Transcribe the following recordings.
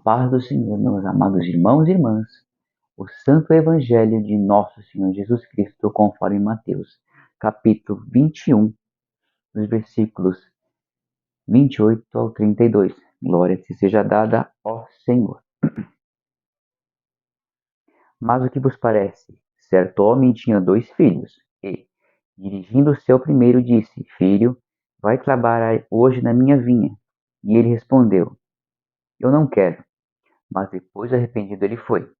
paz do Senhor, meus amados irmãos e irmãs. O Santo Evangelho de Nosso Senhor Jesus Cristo, conforme Mateus, capítulo 21, dos versículos 28 ao 32. Glória te seja dada, ó Senhor. Mas o que vos parece? Certo homem tinha 2 filhos, e, dirigindo-se ao primeiro, disse: Filho, vai trabalhar hoje na minha vinha. E ele respondeu: Eu não quero. Mas depois, arrependido, ele foi.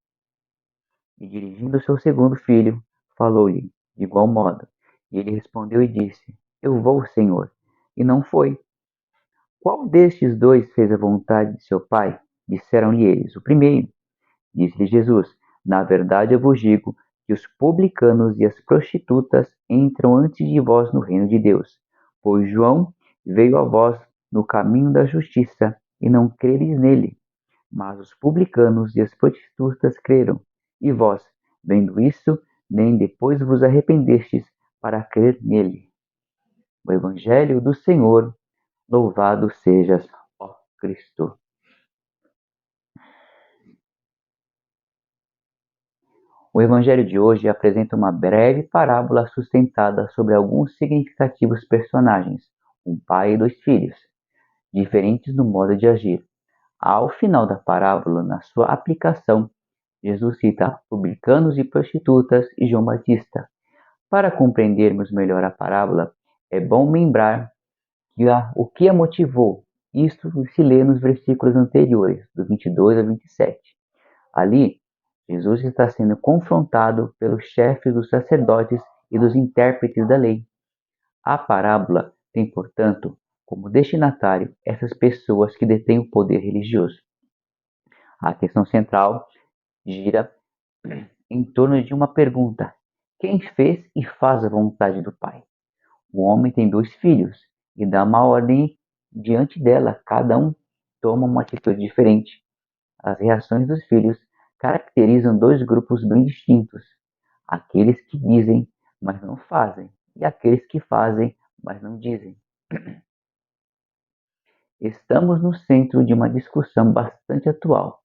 E dirigindo-se ao segundo filho, falou-lhe de igual modo. E ele respondeu e disse: Eu vou, Senhor. E não foi. Qual destes 2 fez a vontade de seu pai? Disseram-lhe eles: O primeiro. Disse-lhe Jesus: Na verdade eu vos digo que os publicanos e as prostitutas entram antes de vós no reino de Deus. Pois João veio a vós no caminho da justiça, e não crereis nele. Mas os publicanos e as prostitutas creram. E vós, vendo isso, nem depois vos arrependestes para crer nele. O Evangelho do Senhor, louvado sejas, ó Cristo. O Evangelho de hoje apresenta uma breve parábola sustentada sobre alguns significativos personagens, um pai e 2 filhos, diferentes no modo de agir. Ao final da parábola, na sua aplicação, Jesus cita publicanos e prostitutas e João Batista. Para compreendermos melhor a parábola, é bom lembrar o que a motivou. Isto se lê nos versículos anteriores, do 22 a 27. Ali, Jesus está sendo confrontado pelos chefes dos sacerdotes e dos intérpretes da lei. A parábola tem, portanto, como destinatário essas pessoas que detêm o poder religioso. A questão central gira em torno de uma pergunta: quem fez e faz a vontade do Pai? O homem tem 2 filhos e dá uma ordem diante dela, cada um toma uma atitude diferente. As reações dos filhos caracterizam 2 grupos bem distintos: aqueles que dizem, mas não fazem, e aqueles que fazem, mas não dizem. Estamos no centro de uma discussão bastante atual.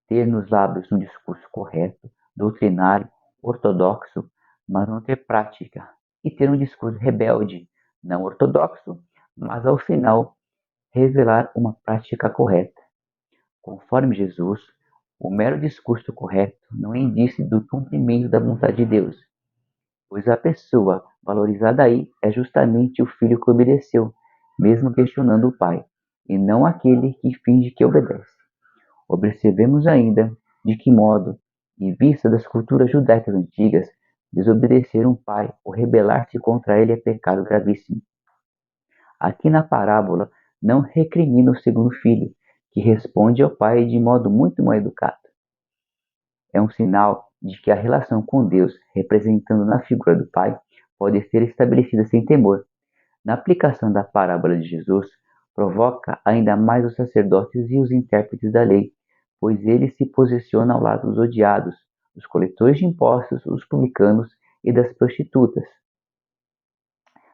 Ter nos lábios um discurso correto, doutrinário, ortodoxo, mas não ter prática, e ter um discurso rebelde, não ortodoxo, mas ao final revelar uma prática correta. Conforme Jesus, o mero discurso correto não é indício do cumprimento da vontade de Deus, pois a pessoa valorizada aí é justamente o filho que obedeceu, mesmo questionando o pai, e não aquele que finge que obedece. Observemos ainda de que modo, em vista das culturas judaicas antigas, desobedecer um pai ou rebelar-se contra ele é pecado gravíssimo. Aqui na parábola, não recrimina o segundo filho, que responde ao pai de modo muito mal educado. É um sinal de que a relação com Deus, representando na figura do pai, pode ser estabelecida sem temor. Na aplicação da parábola de Jesus, provoca ainda mais os sacerdotes e os intérpretes da lei, pois eles se posicionam ao lado dos odiados, dos coletores de impostos, dos publicanos e das prostitutas.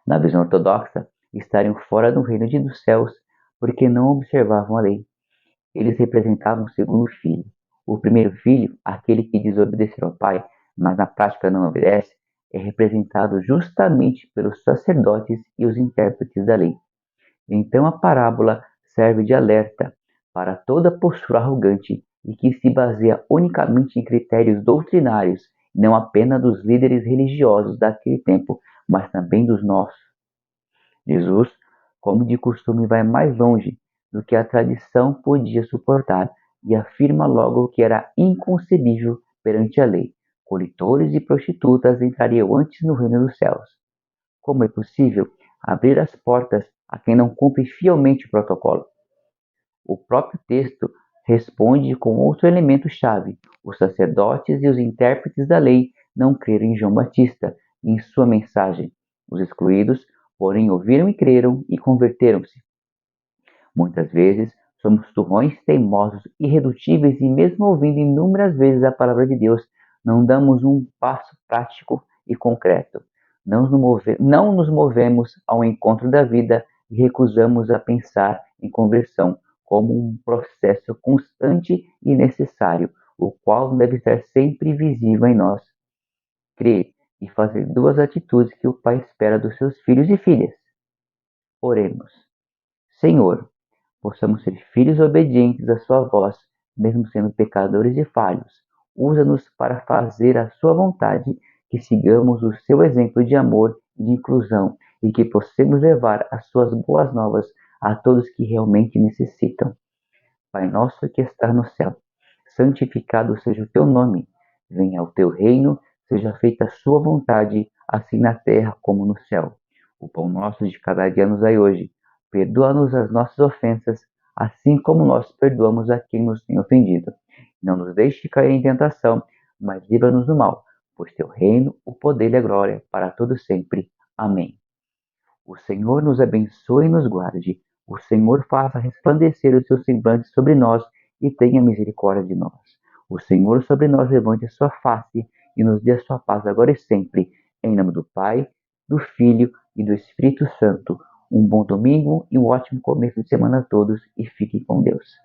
Na visão ortodoxa, estariam fora do reino dos céus, porque não observavam a lei. Eles representavam o segundo filho. O primeiro filho, aquele que desobedeceu ao pai, mas na prática não obedece, é representado justamente pelos sacerdotes e os intérpretes da lei. Então a parábola serve de alerta para toda postura arrogante e que se baseia unicamente em critérios doutrinários, não apenas dos líderes religiosos daquele tempo, mas também dos nossos. Jesus, como de costume, vai mais longe do que a tradição podia suportar e afirma logo que era inconcebível perante a lei. Coletores e prostitutas entrariam antes no reino dos céus. Como é possível abrir as portas a quem não cumpre fielmente o protocolo? O próprio texto responde com outro elemento-chave: os sacerdotes e os intérpretes da lei não creram em João Batista e em sua mensagem. Os excluídos, porém, ouviram e creram e converteram-se. Muitas vezes, somos turrões, teimosos, irredutíveis e mesmo ouvindo inúmeras vezes a palavra de Deus, não damos um passo prático e concreto. Não nos movemos ao encontro da vida e recusamos a pensar em conversão, como um processo constante e necessário, o qual deve estar sempre visível em nós. Crer e fazer duas atitudes que o Pai espera dos seus filhos e filhas. Oremos. Senhor, possamos ser filhos obedientes à sua voz, mesmo sendo pecadores e falhos. Usa-nos para fazer a sua vontade, que sigamos o seu exemplo de amor e de inclusão, e que possamos levar as suas boas novas a todos que realmente necessitam. Pai nosso que está no céu, santificado seja o teu nome. Venha o teu reino, seja feita a sua vontade, assim na terra como no céu. O pão nosso de cada dia nos dai hoje. Perdoa-nos as nossas ofensas, assim como nós perdoamos a quem nos tem ofendido. Não nos deixe cair em tentação, mas livra-nos do mal, pois teu reino, o poder e a glória, para todo sempre. Amém. O Senhor nos abençoe e nos guarde. O Senhor faça resplandecer o seu semblante sobre nós e tenha misericórdia de nós. O Senhor sobre nós levante a sua face e nos dê a sua paz agora e sempre. Em nome do Pai, do Filho e do Espírito Santo. Um bom domingo e um ótimo começo de semana a todos e fiquem com Deus.